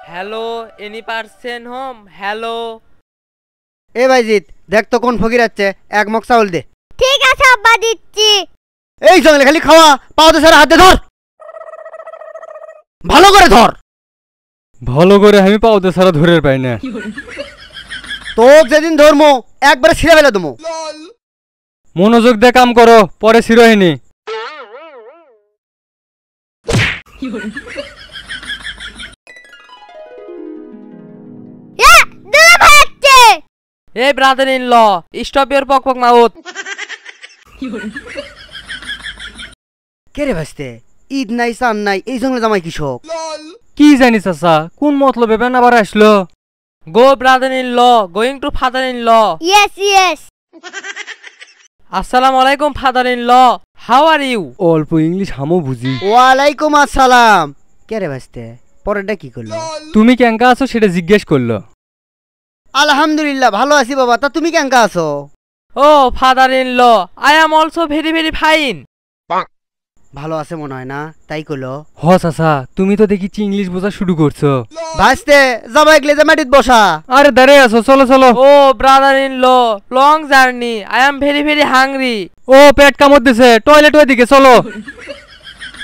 Hello, any person home? Hello. এ ভাইজিৎ, দেখ তো কোন ফকির আছে, এক মগ চাউল দে। ঠিক আছে আব্বা, দিচ্ছি। এই জঙ্গলে খালি খাওয়া, পাওতে সারা হাতে ধর, ভালো করে ধর। ভালো করে আমি পাওতে সারা ধরে পাই না। তো যেদিন ধরমো একবারে ছিঁড়ে ফেলে দেবো। মনোযোগ দিয়ে কাম করো, পরে শিরোহিনী। এই brother in law, stop your পক পক মাউথ। কে রে ভাসতে, ঈদ নাই চান নাই, এই জঙ্গলে জামাই কৃষক। কি জানি চাচা, কোন মতলবে বেন আবার আসলো? Go brother in law, going to father in law. Yes yes. আসসালামু আলাইকুম father in law, how are you? অল্প ইংলিশ হামও বুঝি। ওয়ালাইকুম আসসালাম। কে রে ভাসতে, পরেরটা কি করলো? তুমি কেঙ্কা আছো সেটা জিজ্ঞেস করলো। আলহামদুলিল্লাহ ভালো আছি বাবা, তা তুমি কেঙ্কা আছো? ও father in law, I am also very very fine. ভালো আছে মনে হয় না, তাই করলো। হ চাচা, তুমি তো দেখিছি ইংলিশ বোঝা শুরু করছো। ভাসতে জামাই গেলে মাটিত বসা। আরে দাঁড়িয়ে আছো, চলো চলো। ও brother in law, long journey, I am very very hungry. ও পেট কামড় দিছে, টয়লেট ওই দিকে চলো।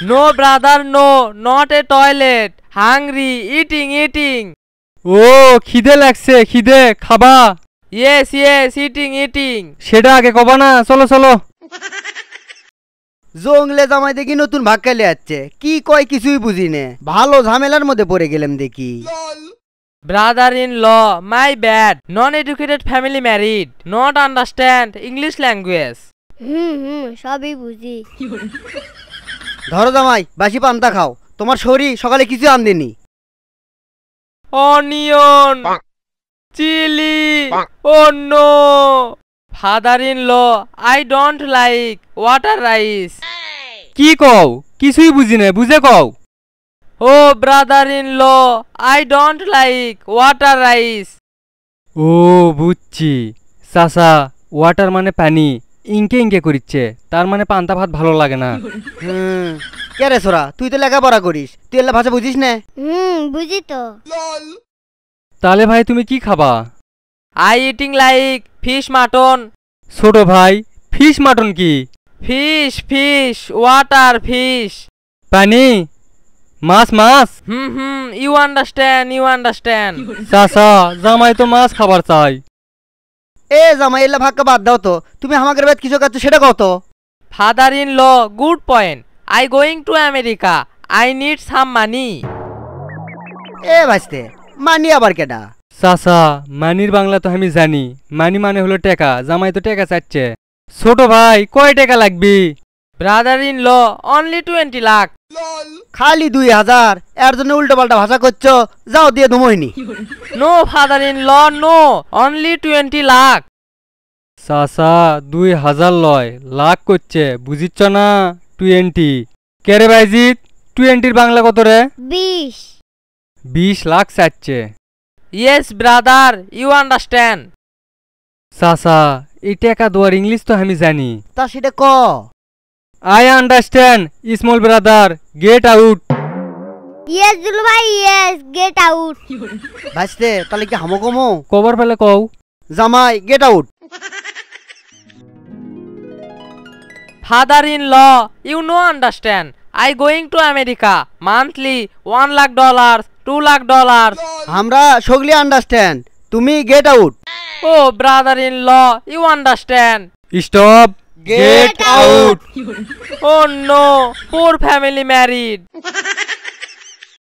No brother no, not a toilet, hungry, eating eating. ও খিদে লাগছে, খিদে খাবা? Yes yes, eating eating. সেটা আগে কবা না, চলো চলো। জঙ্গলে জামাই দেখি নতুন ভাগ খাইলে যাচ্ছে, কি কয় কিছুই বুঝি নে, ভালো ঝামেলার মধ্যে পড়ে গেলাম দেখি। Brother in law, my bad, non educated family married, not understand English language. সবই বুঝি। ধরো জামাই, বাসি পান্তা খাও, তোমার শরীর সকালে কিছু আনদেনি। অনিয়ন, চিলি, ও no. Father in law, I don't like water rice. কি কও? কিছুই বুঝি না, বুঝে কও। ও brother in law, I don't like water rice. ও বুঝছি চাচা, ওয়াটার মানে পানি, ইনকে ইনকে করিচ্ছে, তার মানে পান্তা ভাত ভালো লাগে না। কে রে সোরা, তুই তো লেখাপড়া করিস, তুই এলা ভাষা বুঝিস না? বুঝি তো। তাহলে ভাই তুমি কি খাবা? I eating like fish mutton. ছোট ভাই, ফিশ মাটন কি? Fish fish, water fish. পানি, মাছ মাছ। You understand, you understand. চাচা, জামাই তো মাছ খাবার চাই। এ জামাই এলা ভাগকে বাদ দাও তো, তুমি আমাদের বাদ কিছু খাচ্ছ সেটা কত? Father in law, good point, I going to America, I need some money. এ ভাসতে, মানি আবার কেডা? চাচা, মানির বাংলা তো আমি জানি, মানি মানে হলো টাকা, জামাই তো টাকা চাচ্ছে। ছোট ভাই, কয় টাকা লাগবি? Brother in law, only 20 lakh. খালি 2000, এর জন্য উল্টো পাল্টা ভাষা করছো, যাও দিয়ে ধুমোইনি। No father in law, no, only 20 lakh. চাচা 2000 লয়, লাখ করছে, বুঝিচ্ছ না? 20। কে রে ভাইজিৎ, 20-র বাংলা কত রে? 20। 20 লাখ চাচ্ছে। Yes brother, you understand. চাচা, এই টাকা দেওয়ার ইংলিশ তো আমি জানি। তা সেটা ক। I understand small brother, get out. Yes Dulu ভাই, ইয়েস, গেট আউট। ভাসতে তাহলে কি হামো কমো? কবার পেলে কও। জামাই get out. Father in law, you no understand, I going to America, monthly $1 lakh, $2 lakh. আমরা সগলি আন্ডারস্ট্যান্ড, তুমি গেট আউট। ও brother in law, you understand. Stop, get out. Oh no, poor family married.